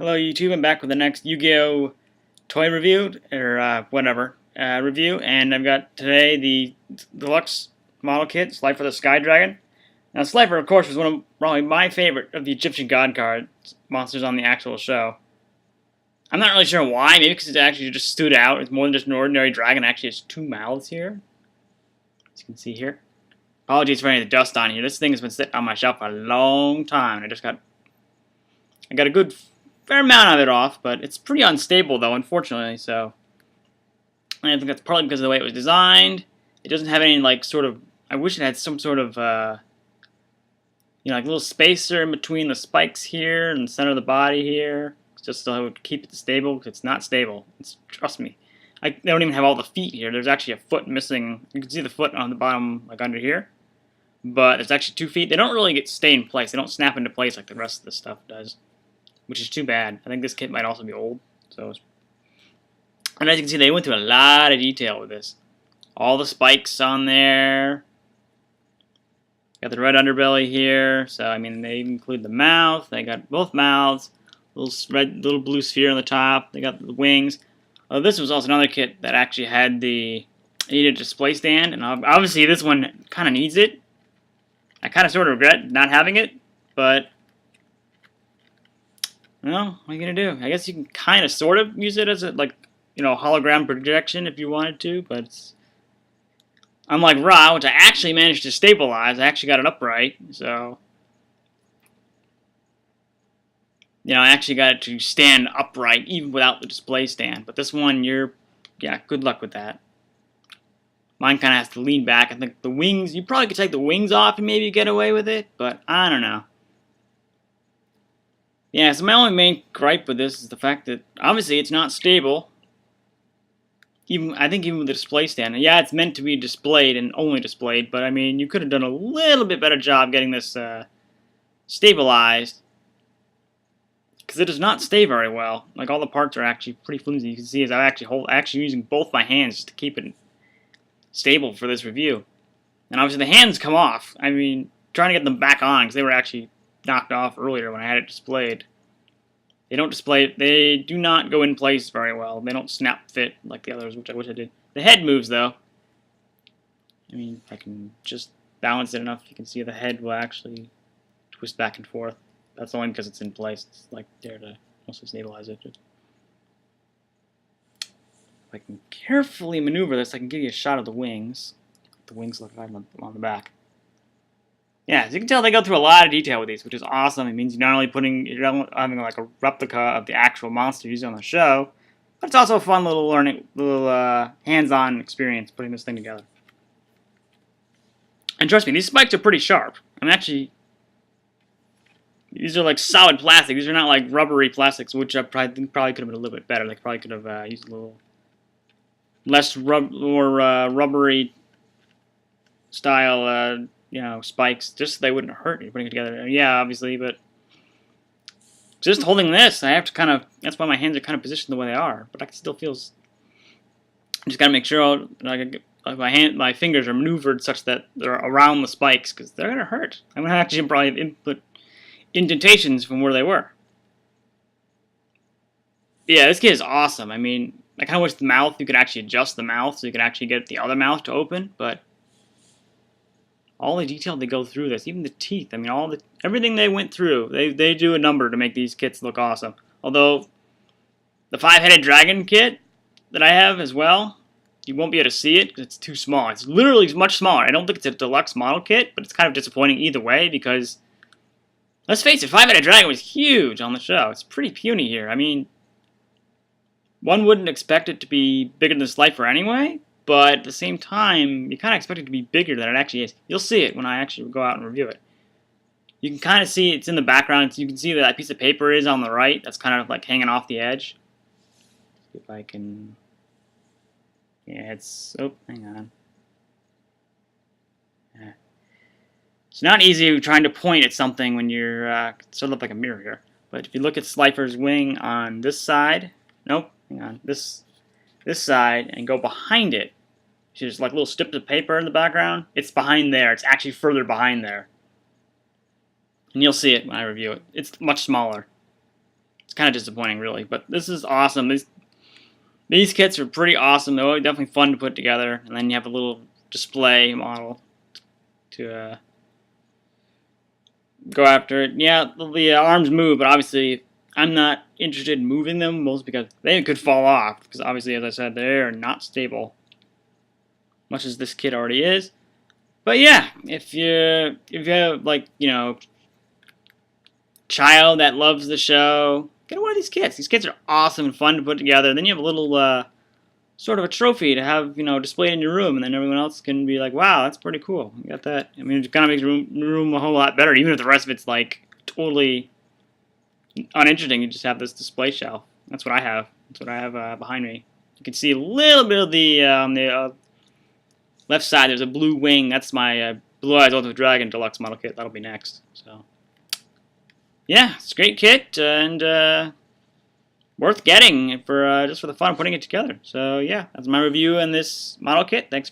Hello YouTube, I'm back with the next Yu-Gi-Oh! Toy review, or whatever, review, and I've got today the Deluxe model kit, Slifer the Sky Dragon. Now Slifer, of course, was one of probably my favorite of the Egyptian god cards, monsters on the actual show. I'm not really sure why, maybe because it actually just stood out. It's more than just an ordinary dragon, it actually has two mouths here, as you can see here. Apologies for any of the dust on here, this thing has been sitting on my shelf for a long time, and I got a good fair amount of it off, but it's pretty unstable though, unfortunately, so and I think that's partly because of the way it was designed. It doesn't have any, like, sort of, I wish it had some sort of, like, little spacer in between the spikes here and the center of the body here, just so it would keep it stable, because it's not stable. Trust me. They don't even have all the feet here. There's actually a foot missing. You can see the foot on the bottom, like, under here, but there's actually 2 feet. They don't really stay in place. They don't snap into place like the rest of the stuff does, which is too bad. I think this kit might also be old. And as you can see, they went through a lot of detail with this. All the spikes on there. Got the red underbelly here. So, I mean, they include the mouth. They got both mouths. Little blue sphere on the top. They got the wings. This was also another kit that actually had needed a display stand. And obviously, this one kind of needs it. I kind of sort of regret not having it. But well, what are you gonna do? I guess you can kind of sort of use it as a, like, hologram projection if you wanted to, but it's unlike Ra, which I actually managed to stabilize. I actually got it upright, so I actually got it to stand upright even without the display stand. But this one, good luck with that. Mine kind of has to lean back. I think the wings, you probably could take the wings off and maybe get away with it, but I don't know. Yeah, so my only main gripe with this is the fact that obviously it's not stable. I think even with the display stand. Yeah, it's meant to be displayed and only displayed, but I mean, you could have done a little bit better job getting this stabilized, because it does not stay very well. Like, all the parts are actually pretty flimsy. You can see as I'm actually using both my hands just to keep it stable for this review. And obviously the hands come off. I mean, trying to get them back on because they were actually knocked off earlier when I had it displayed. They do not go in place very well. They don't snap fit like the others, which I wish I did. The head moves though. I mean, if I can just balance it enough, you can see the head will actually twist back and forth. That's only because it's in place. It's like there to mostly stabilize it. If I can carefully maneuver this, I can give you a shot of the wings. The wings look like on the back. Yeah, as you can tell, they go through a lot of detail with these, which is awesome. It means you're not having like a replica of the actual monster used on the show, but it's also a fun little hands-on experience putting this thing together. And trust me, these spikes are pretty sharp. I mean, actually, these are like solid plastic. These are not like rubbery plastics, which I probably could have been a little bit better. They probably could have used a little less rubbery style. Spikes, just so they wouldn't hurt you putting it together. Yeah, obviously, but just holding this, I have to that's why my hands are kind of positioned the way they are, but I can still feel, I just gotta make sure my fingers are maneuvered such that they're around the spikes, because they're gonna hurt. I'm gonna actually probably input indentations from where they were. Yeah, this kit is awesome. I mean, I kind of wish the mouth, you could actually adjust the mouth so you could actually get the other mouth to open, but all the detail they go through this, even the teeth. I mean, everything they went through. They do a number to make these kits look awesome. Although the 5-headed dragon kit that I have as well, you won't be able to see it because it's too small. It's literally much smaller. I don't think it's a deluxe model kit, but it's kind of disappointing either way because, let's face it, 5-headed dragon was huge on the show. It's pretty puny here. I mean, one wouldn't expect it to be bigger than Slifer anyway. But at the same time, you kind of expect it to be bigger than it actually is. You'll see it when I actually go out and review it. You can kind of see it's in the background. You can see that piece of paper is on the right. That's kind of like hanging off the edge. If I can... Yeah, it's... Oh, hang on. Yeah. It's not easy trying to point at something when you're sort of like a mirror here. But if you look at Slifer's Wing on this side... Nope, hang on. This side, and go behind it. See, there's like little snips of paper in the background. It's behind there. It's actually further behind there. And you'll see it when I review it. It's much smaller. It's kind of disappointing, really. But this is awesome. These kits are pretty awesome. They're definitely fun to put together. And then you have a little display model to go after it. Yeah, the arms move, but obviously I'm not interested in moving them, mostly because they could fall off. Because obviously, as I said, they are not stable, much as this kit already is. But yeah, if you have, like, you know, child that loves the show, get one of these kits. These kits are awesome and fun to put together. Then you have a little sort of a trophy to have, you know, displayed in your room, and then everyone else can be like, wow, that's pretty cool. You got that. I mean, it kind of makes the room a whole lot better, even if the rest of it's like totally uninteresting. You just have this display shelf. That's what I have. That's what I have behind me. You can see a little bit of the on the left side. There's a blue wing. That's my Blue Eyes Ultimate Dragon Deluxe model kit. That'll be next. So yeah, it's a great kit and worth getting for just for the fun of putting it together. So yeah, that's my review on this model kit. Thanks for